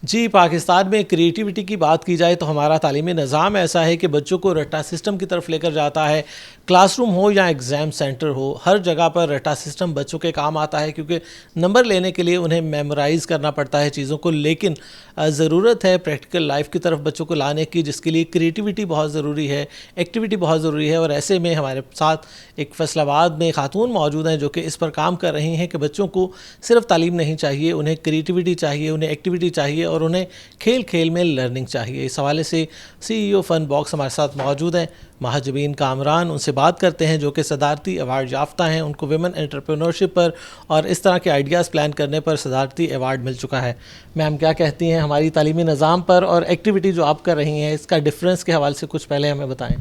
जी, पाकिस्तान में क्रिएटिविटी की बात की जाए तो हमारा तालीमी निज़ाम ऐसा है कि बच्चों को रट्टा सिस्टम की तरफ लेकर जाता है। क्लासरूम हो या एग्ज़ाम सेंटर हो, हर जगह पर रट्टा सिस्टम बच्चों के काम आता है, क्योंकि नंबर लेने के लिए उन्हें मेमोराइज़ करना पड़ता है चीज़ों को। लेकिन ज़रूरत है प्रैक्टिकल लाइफ की तरफ बच्चों को लाने की, जिसके लिए क्रिएटिविटी बहुत ज़रूरी है, एक्टिविटी बहुत ज़रूरी है। और ऐसे में हमारे साथ एक फैसलाबाद में खातून मौजूद हैं जो कि इस पर काम कर रही हैं कि बच्चों को सिर्फ तालीम नहीं चाहिए, उन्हें क्रिएटिविटी चाहिए, उन्हें एक्टिविटी चाहिए और उन्हें खेल खेल में लर्निंग चाहिए। इस हवाले से CEO फन बॉक्स हमारे साथ मौजूद हैं महाजबीन कामरान। उनसे बात करते हैं जो कि सदारती अवार्ड याफ्ता हैं, उनको विमेन एंटरप्रेन्योरशिप पर और इस तरह के आइडियाज़ प्लान करने पर सदारती अवार्ड मिल चुका है। मैम, क्या कहती हैं हमारी तालीमी निज़ाम पर और एक्टिविटी जो आप कर रही हैं, इसका डिफरेंस के हवाले से कुछ पहले हमें बताएं।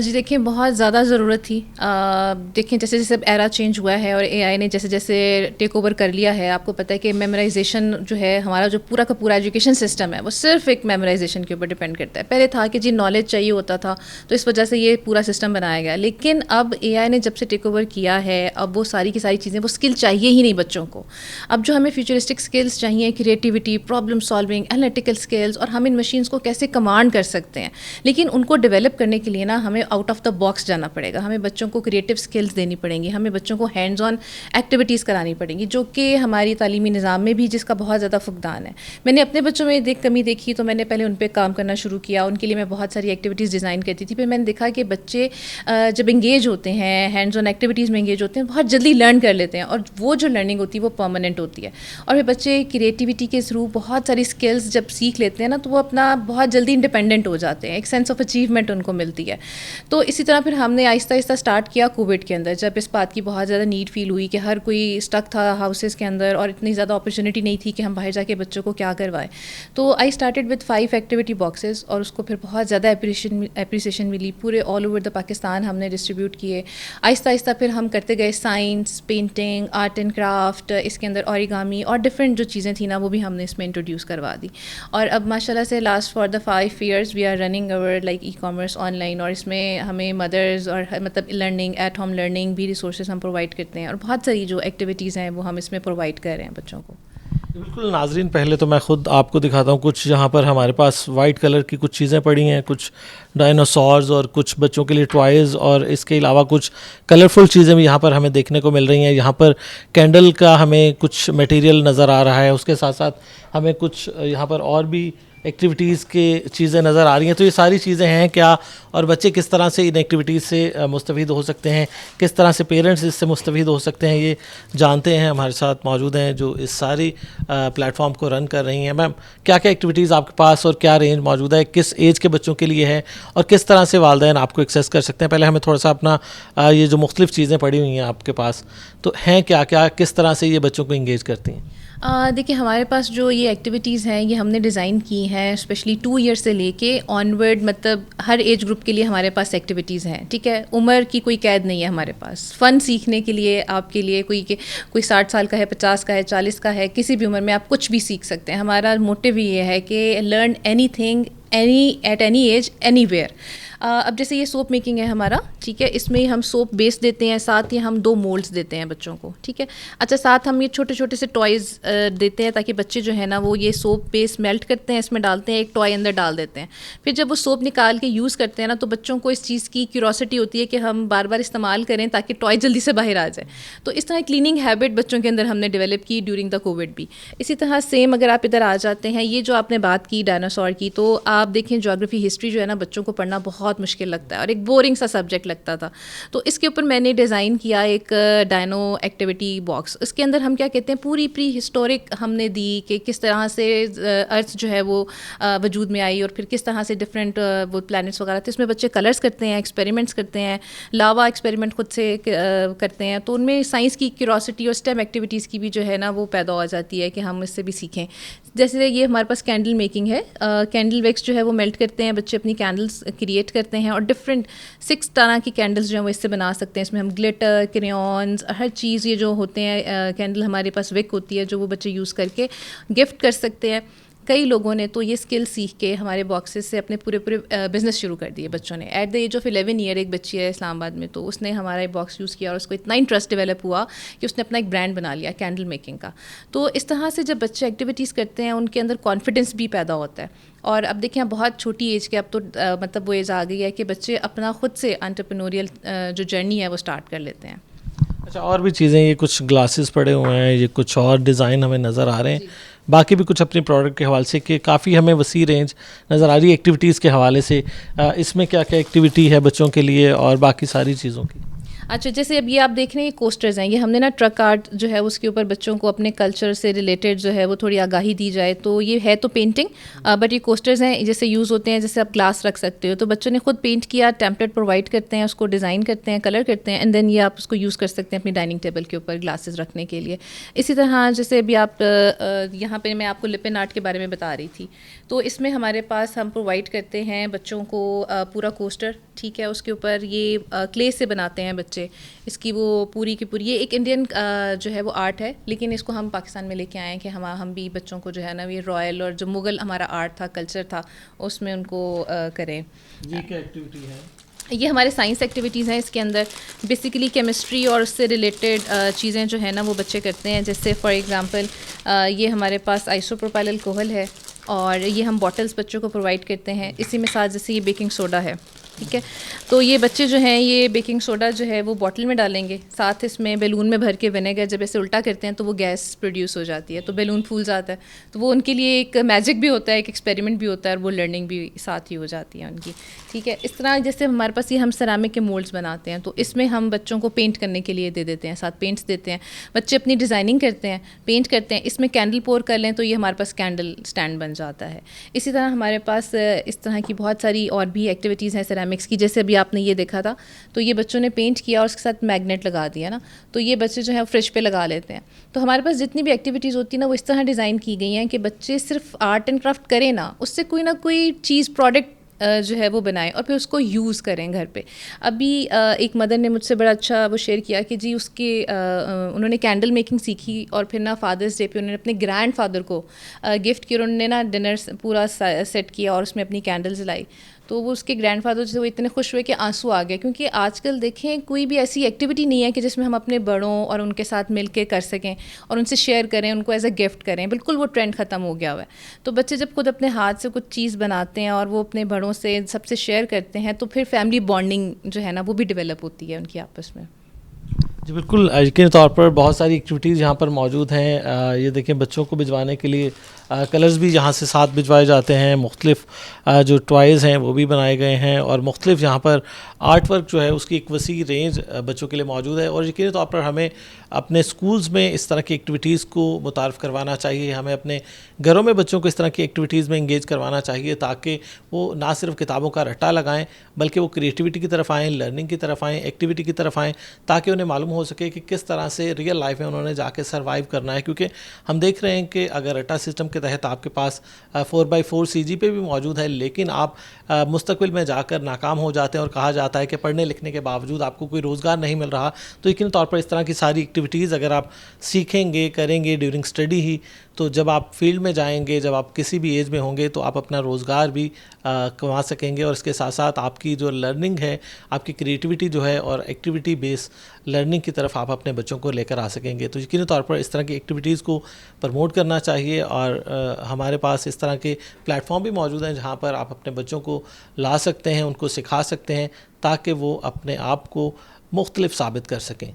जी देखिए, बहुत ज़्यादा ज़रूरत थी। देखिए, जैसे जैसे एरा चेंज हुआ है और एआई ने जैसे जैसे टेक ओवर कर लिया है, आपको पता है कि मेमोराइजेशन जो है, हमारा जो पूरा का पूरा एजुकेशन सिस्टम है वो सिर्फ एक मेमोराइजेशन के ऊपर डिपेंड करता है। पहले था कि जी नॉलेज चाहिए होता था, तो इस वजह से ये पूरा सिस्टम बनाया गया। लेकिन अब एआई ने जब से टेक ओवर किया है, अब वो सारी की सारी चीज़ें, वो स्किल चाहिए ही नहीं बच्चों को। अब जो हमें फ्यूचरिस्टिक स्किल्स चाहिए, creativity, problem solving, analytical skills, और हम इन मशीन्स को कैसे कमांड कर सकते हैं। लेकिन उनको डेवलप करने के लिए ना हमें आउट ऑफ द बॉक्स जाना पड़ेगा, हमें बच्चों को क्रिएटिव स्किल्स देनी पड़ेंगी, हमें बच्चों को हैंड्स ऑन एक्टिविटीज़ करानी पड़ेंगी, जो कि हमारी तालीमी निज़ाम में भी जिसका बहुत ज़्यादा फुकदान है। मैंने अपने बच्चों में कमी देखी, तो मैंने पहले उन पर काम करना शुरू किया। उनके लिए मैं बहुत सारी एक्टिविटीज़ डिज़ाइन करती थी। फिर मैंने देखा कि बच्चे जब इंगेज होते हैं, हैंड्स ऑन एक्टिविटीज़ में इंगेज होते हैं, बहुत जल्दी लर्न कर लेते हैं, और वो जो लर्निंग होती है वो परमानेंट होती है। और फिर बच्चे क्रिएटिविटी के थ्रू बहुत सारी स्किल्स जब सीख लेते हैं ना, तो वो अपना बहुत जल्दी इंडिपेंडेंट हो जाते हैं, एक सेंस ऑफ अचीवमेंट उनको मिलती है। तो इसी तरह फिर हमने आहिस्ता आहिस्ता स्टार्ट किया कोविड के अंदर, जब इस बात की बहुत ज़्यादा नीड फील हुई कि हर कोई स्टक था हाउसेस के अंदर और इतनी ज़्यादा अपॉर्चुनिटी नहीं थी कि हम बाहर जाके बच्चों को क्या करवाएं। तो I started with 5 activity boxes, और उसको फिर बहुत ज़्यादा एप्रिसिएशन मिली। पूरे ऑल ओवर द पाकिस्तान हमने डिस्ट्रीब्यूट किए। आहिस्ता आहिस्ता फिर हम करते गए science, painting, art and craft, इसके अंदर ओरिगामी और डिफरेंट जो चीज़ें थी ना, वो भी हमने इसमें इंट्रोड्यूस करवा दी। और अब माशाल्लाह से last for the 5 years we are running our like e-commerce online, और इसमें हमें मदर्स और मतलब लर्निंग, एट होम लर्निंग भी रिसोर्सेज हम प्रोवाइड करते हैं, और बहुत सारी जो एक्टिविटीज़ हैं वो हम इसमें प्रोवाइड कर रहे हैं बच्चों को। बिल्कुल नाजरीन, पहले तो मैं ख़ुद आपको दिखाता हूँ कुछ, यहाँ पर हमारे पास वाइट कलर की कुछ चीज़ें पड़ी हैं, कुछ डायनासोर्स और कुछ बच्चों के लिए टॉयज़, और इसके अलावा कुछ कलरफुल चीज़ें भी यहाँ पर हमें देखने को मिल रही हैं। यहाँ पर कैंडल का हमें कुछ मटेरियल नज़र आ रहा है, उसके साथ साथ हमें कुछ यहाँ पर और भी एक्टिविटीज़ के चीज़ें नज़र आ रही हैं। तो ये सारी चीज़ें हैं क्या, और बच्चे किस तरह से इन एक्टिविटीज़ से मुस्तफ़ीद हो सकते हैं, किस तरह से पेरेंट्स इससे मुस्तफ़ीद हो सकते हैं, ये जानते हैं। हमारे साथ मौजूद हैं जो इस सारी प्लेटफॉर्म को रन कर रही हैं। मैम, क्या क्या एक्टिविटीज़ आपके पास और क्या रेंज मौजूद है, किस एज के बच्चों के लिए है, और किस तरह से वालिदैन आपको एक्सेस कर सकते हैं। पहले हमें थोड़ा सा अपना ये जो मुख्तलिफ़ चीज़ें पड़ी हुई हैं आपके पास, तो हैं क्या क्या, किस तरह से ये बच्चों को इंगेज करती हैं। देखिए, हमारे पास जो ये एक्टिविटीज़ हैं, ये हमने डिज़ाइन की हैं स्पेशली 2 years से लेके ऑनवर्ड, मतलब हर एज ग्रुप के लिए हमारे पास एक्टिविटीज़ हैं। ठीक है, उम्र की कोई कैद नहीं है हमारे पास। फ़न सीखने के लिए आपके लिए कोई 60 साल का है, 50 का है, 40 का है, किसी भी उम्र में आप कुछ भी सीख सकते हैं। हमारा मोटिव ये है कि learn any thing at any as anywhere. अब जैसे ये सोप मेकिंग है हमारा, ठीक है, इसमें हम सोप बेस देते हैं, साथ ही हम 2 मोल्ड्स देते हैं बच्चों को। ठीक है, अच्छा, साथ हम ये छोटे छोटे से टॉयज़ देते हैं, ताकि बच्चे जो है ना वो ये सोप बेस मेल्ट करते हैं, इसमें डालते हैं, एक टॉय अंदर डाल देते हैं। फिर जब वो सोप निकाल के यूज़ करते हैं ना, तो बच्चों को इस चीज़ की क्यूरोसिटी होती है कि हम बार बार इस्तेमाल करें ताकि टॉय जल्दी से बाहर आ जाए। तो इस तरह क्लीनिंग हैबिट बच्चों के अंदर हमने डेवलप की ड्यूरिंग द कोविड भी। इसी तरह सेम अगर आप इधर आ जाते हैं, ये जो आपने बात की डायनासोर की, तो आप देखें ज्योग्राफी हिस्ट्री जो है ना, बच्चों को पढ़ना बहुत मुश्किल लगता है और एक बोरिंग सा सब्जेक्ट लगता था। तो इसके ऊपर मैंने डिज़ाइन किया एक डायनो एक्टिविटी बॉक्स। इसके अंदर हम क्या कहते हैं, पूरी प्री हिस्टोरिक हमने दी कि किस तरह से अर्थ जो है वो वजूद में आई, और फिर किस तरह से डिफरेंट वो प्लैनेट्स वगैरह थे। इसमें बच्चे कलर्स करते हैं, एक्सपेरिमेंट्स करते हैं, लावा एक्सपेरिमेंट खुद से करते हैं। तो उनमें साइंस की क्यूरोसिटी और स्टेम एक्टिविटीज़ की भी जो है ना वो पैदा हो जाती है कि हम इससे भी सीखें। जैसे ये हमारे पास कैंडल मेकिंग है, कैंडल वैक्स जो है वो मेल्ट करते हैं बच्चे, अपनी कैंडल्स क्रिएट करते हैं, और डिफरेंट 6 तरह की कैंडल्स जो हैं वो इससे बना सकते हैं। इसमें हम ग्लिटर, क्रेयॉन्स, हर चीज़, ये जो होते हैं कैंडल हमारे पास विक होती है जो वो बच्चे यूज़ करके गिफ्ट कर सकते हैं। कई लोगों ने तो ये स्किल सीख के हमारे बॉक्सेस से अपने पूरे पूरे बिज़नेस शुरू कर दिए बच्चों ने। At the age of 11 year एक बच्ची है इस्लामाबाद में, तो उसने हमारा ये बॉक्स यूज़ किया और उसको इतना इंटरेस्ट डेवलप हुआ कि उसने अपना एक ब्रांड बना लिया कैंडल मेकिंग का। तो इस तरह से जब बच्चे एक्टिविटीज़ करते हैं उनके अंदर कॉन्फिडेंस भी पैदा होता है। और अब देखिए आप बहुत छोटी एज के, अब तो मतलब वो एज आ गई है कि बच्चे अपना खुद से एंटरप्रेन्योरियल जो जर्नी है वो स्टार्ट कर लेते हैं। अच्छा, और भी चीज़ें, ये कुछ ग्लासेस पड़े हुए हैं, ये कुछ और डिज़ाइन हमें नज़र आ रहे हैं, बाकी भी कुछ अपने प्रोडक्ट के हवाले से कि काफ़ी हमें वसी रेंज नज़र आ रही है एक्टिविटीज़ के हवाले से। इसमें क्या क्या एक्टिविटी है बच्चों के लिए और बाकी सारी चीज़ों की? अच्छा, जैसे अब ये आप देख रहे हैं ये कोस्टर्स हैं, ये हमने ना ट्रक आर्ट जो है उसके ऊपर बच्चों को अपने कल्चर से रिलेटेड जो है वो थोड़ी आगाही दी जाए। तो ये है तो पेंटिंग, बट ये कोस्टर्स हैं, जैसे यूज़ होते हैं, जैसे आप ग्लास रख सकते हो। तो बच्चों ने खुद पेंट किया, टेम्पलेट प्रोवाइड करते हैं, उसको डिज़ाइन करते हैं, कलर करते हैं, एंड देन ये आप उसको यूज़ कर सकते हैं अपनी डाइनिंग टेबल के ऊपर ग्लासेस रखने के लिए। इसी तरह जैसे अभी आप यहाँ पर मैं आपको लिपन आर्ट के बारे में बता रही थी, तो इसमें हमारे पास हम प्रोवाइड करते हैं बच्चों को पूरा कोस्टर, ठीक है, उसके ऊपर ये क्ले से बनाते हैं बच्चे, इसकी वो पूरी की पूरी, ये एक इंडियन जो है वो आर्ट है, लेकिन इसको हम पाकिस्तान में लेके आए हैं कि हम भी बच्चों को जो है ना ये रॉयल और जो मुग़ल हमारा आर्ट था, कल्चर था, उसमें उनको करें। ये क्या एक्टिविटी है? ये हमारे साइंस एक्टिविटीज़ हैं। इसके अंदर बेसिकली केमिस्ट्री और उससे रिलेटेड चीज़ें जो है ना वो बच्चे करते हैं। जैसे फॉर एग्ज़ाम्पल ये हमारे पास आइसोप्रोपाइल अल्कोहल है और ये हम बॉटल्स बच्चों को प्रोवाइड करते हैं। इसी में साथ जैसे ये बेकिंग सोडा है, ठीक है, तो ये बच्चे जो हैं ये बेकिंग सोडा जो है वो बॉटल में डालेंगे, साथ इसमें बैलून में भर के विनेगर, जब ऐसे उल्टा करते हैं तो वो गैस प्रोड्यूस हो जाती है, तो बैलून फूल जाता है। तो वो उनके लिए एक मैजिक भी होता है, एक एक्सपेरिमेंट भी होता है और वो लर्निंग भी साथ ही हो जाती है उनकी, ठीक है। इस तरह जैसे हमारे पास ये हम सेरामिक के मोल्ड्स बनाते हैं, तो इसमें हम बच्चों को पेंट करने के लिए दे देते हैं, साथ पेंट्स देते हैं, बच्चे अपनी डिज़ाइनिंग करते हैं, पेंट करते हैं। इसमें कैंडल पोर कर लें तो ये हमारे पास कैंडल स्टैंड बन जाता है। इसी तरह हमारे पास इस तरह की बहुत सारी और भी एक्टिविटीज़ हैं सेरामिक्स की। जैसे अभी आपने ये देखा था, तो ये बच्चों ने पेंट किया और उसके साथ मैग्नेट लगा दिया ना, तो ये बच्चे जो है फ्रिज पे लगा लेते हैं। तो हमारे पास जितनी भी एक्टिविटीज़ होती है ना वो इस तरह डिज़ाइन की गई हैं कि बच्चे सिर्फ आर्ट एंड क्राफ्ट करें ना, उससे कोई ना कोई चीज़, प्रोडक्ट जो है वो बनाएं और फिर उसको यूज़ करें घर पे। अभी एक मदर ने मुझसे बड़ा अच्छा वो शेयर किया कि जी उसके उन्होंने कैंडल मेकिंग सीखी और फिर ना फादर्स डे पे उन्होंने अपने ग्रैंड फादर को गिफ्ट किया। उन्होंने ना डिनर पूरा सेट किया और उसमें अपनी कैंडल जलाई, तो वो उसके ग्रैंडफादर से वो इतने खुश हुए कि आंसू आ गए। क्योंकि आजकल देखें कोई भी ऐसी एक्टिविटी नहीं है कि जिसमें हम अपने बड़ों और उनके साथ मिल के कर सकें और उनसे शेयर करें, उनको एज अ गिफ्ट करें। बिल्कुल वो ट्रेंड ख़त्म हो गया हुआ है। तो बच्चे जब खुद अपने हाथ से कुछ चीज़ बनाते हैं और वो अपने बड़ों से सबसे शेयर करते हैं तो फिर फैमिली बॉन्डिंग जो है ना वो भी डेवलप होती है उनकी आपस में। जी बिल्कुल, यकीनी तौर पर बहुत सारी एक्टिविटीज़ यहाँ पर मौजूद हैं। ये देखें, बच्चों को भिजवाने के लिए कलर्स भी यहाँ से साथ भिजवाए जाते हैं, मुख्तलिफ जो टॉयज़ हैं वो भी बनाए गए हैं और मुख्तलिफ यहाँ पर आर्ट वर्क जो है उसकी एक वसी रेंज बच्चों के लिए मौजूद है। और यकीनी तौर पर हमें अपने स्कूल्स में इस तरह की एक्टिविटीज़ को मुतारफ़ करवाना चाहिए, हमें अपने घरों में बच्चों को इस तरह की एक्टिविटीज़ में इंगेज करवाना चाहिए ताकि वो ना सिर्फ किताबों का रट्टा लगाएं बल्कि वो क्रिएटिविटी की तरफ आएँ, लर्निंग की तरफ आएँ, एक्टिविटी की तरफ आएँ, ताकि उन्हें मालूम हो सके कि किस तरह से रियल लाइफ में उन्होंने जाके सर्वाइव करना है। क्योंकि हम देख रहे हैं कि अगर रट्टा सिस्टम के तहत आपके पास 4x4 CGPA भी मौजूद है, लेकिन आप मुस्तकबिल में जाकर नाकाम हो जाते हैं और कहा जाता है कि पढ़ने लिखने के बावजूद आपको कोई रोज़गार नहीं मिल रहा। तो यकीनी तौर पर इस तरह की सारी एक्टिविटीज़ अगर आप सीखेंगे, करेंगे ड्यूरिंग स्टडी ही, तो जब आप फील्ड में जाएंगे, जब आप किसी भी एज में होंगे तो आप अपना रोज़गार भी कमा सकेंगे और इसके साथ साथ आपकी जो लर्निंग है, आपकी क्रिएटिविटी जो है और एक्टिविटी बेस लर्निंग की तरफ आप अपने बच्चों को लेकर आ सकेंगे। तो यकीनी तौर पर इस तरह की एक्टिविटीज़ को प्रमोट करना चाहिए और हमारे पास इस तरह के प्लेटफॉर्म भी मौजूद हैं जहाँ पर आप अपने बच्चों को ला सकते हैं, उनको सिखा सकते हैं ताकि वो अपने आप को मुख्तलिफ साबित कर सकें।